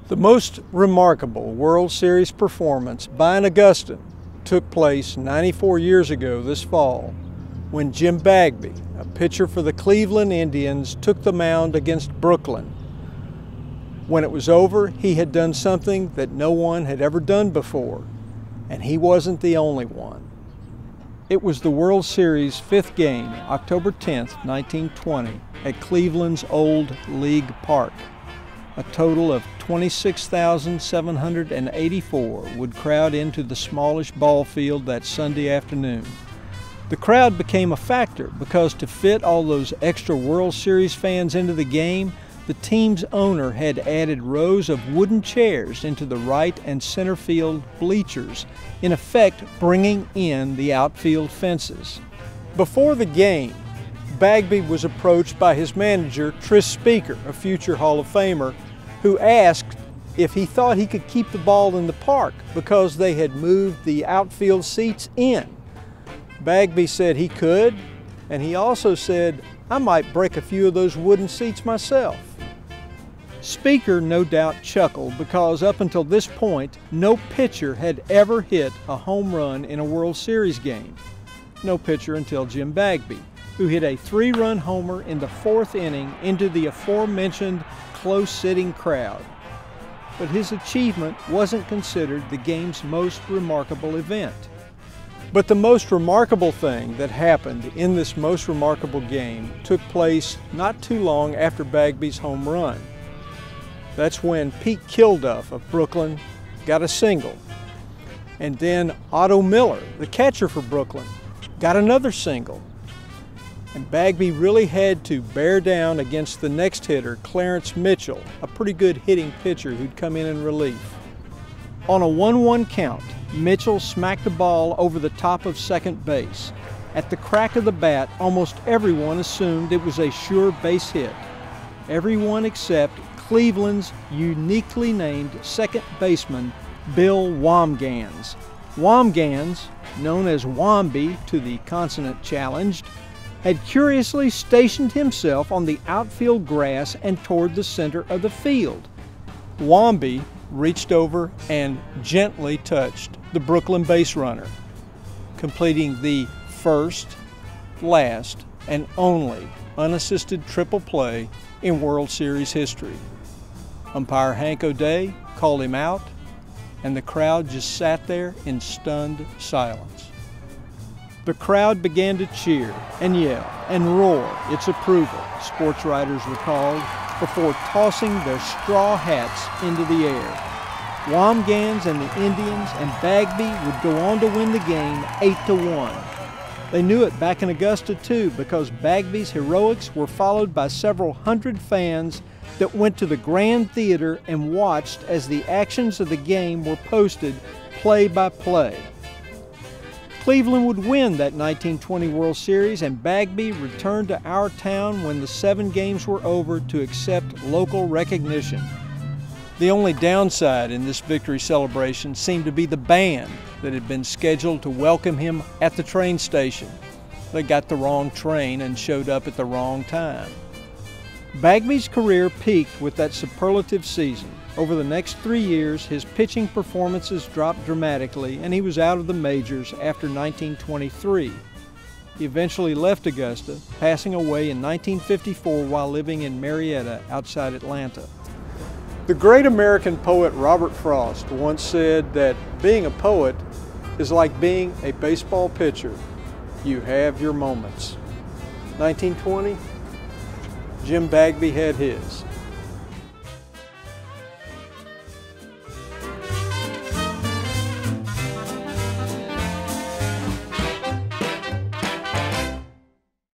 The most remarkable World Series performance by an Augustan took place 94 years ago this fall when Jim Bagby, a pitcher for the Cleveland Indians, took the mound against Brooklyn. When it was over, he had done something that no one had ever done before, and he wasn't the only one. It was the World Series fifth game, October 10th, 1920, at Cleveland's old League Park. A total of 26,784 would crowd into the smallish ball field that Sunday afternoon. The crowd became a factor because to fit all those extra World Series fans into the game, the team's owner had added rows of wooden chairs into the right and center field bleachers, in effect bringing in the outfield fences. Before the game, Bagby was approached by his manager, Tris Speaker, a future Hall of Famer, who asked if he thought he could keep the ball in the park because they had moved the outfield seats in. Bagby said he could, and he also said, "I might break a few of those wooden seats myself." Speaker no doubt chuckled because up until this point, no pitcher had ever hit a home run in a World Series game. No pitcher until Jim Bagby, who hit a 3-run homer in the 4th inning into the aforementioned close-sitting crowd. But his achievement wasn't considered the game's most remarkable event. But the most remarkable thing that happened in this most remarkable game took place not too long after Bagby's home run. That's when Pete Kilduff of Brooklyn got a single. And then Otto Miller, the catcher for Brooklyn, got another single. And Bagby really had to bear down against the next hitter, Clarence Mitchell, a pretty good hitting pitcher who'd come in relief. On a 1-1 count, Mitchell smacked the ball over the top of second base. At the crack of the bat, almost everyone assumed it was a sure base hit. Everyone except Cleveland's uniquely named second baseman, Bill Womgans. Womgans, known as Womby to the consonant challenged, had curiously stationed himself on the outfield grass and toward the center of the field. Womby reached over and gently touched the Brooklyn base runner, completing the first, last, and only unassisted triple play in World Series history. Umpire Hank O'Day called him out, and the crowd just sat there in stunned silence. The crowd began to cheer and yell and roar its approval, sports writers recalled, before tossing their straw hats into the air. Womgans and the Indians and Bagby would go on to win the game 8-1. They knew it back in Augusta too, because Bagby's heroics were followed by several hundred fans that went to the Grand Theater and watched as the actions of the game were posted play by play. Cleveland would win that 1920 World Series, and Bagby returned to our town when the 7 games were over to accept local recognition. The only downside in this victory celebration seemed to be the band that had been scheduled to welcome him at the train station. They got the wrong train and showed up at the wrong time. Bagby's career peaked with that superlative season. Over the next 3 years, his pitching performances dropped dramatically, and he was out of the majors after 1923. He eventually left Augusta, passing away in 1954 while living in Marietta outside Atlanta. The great American poet Robert Frost once said that being a poet is like being a baseball pitcher. You have your moments. 1920, Jim Bagby had his.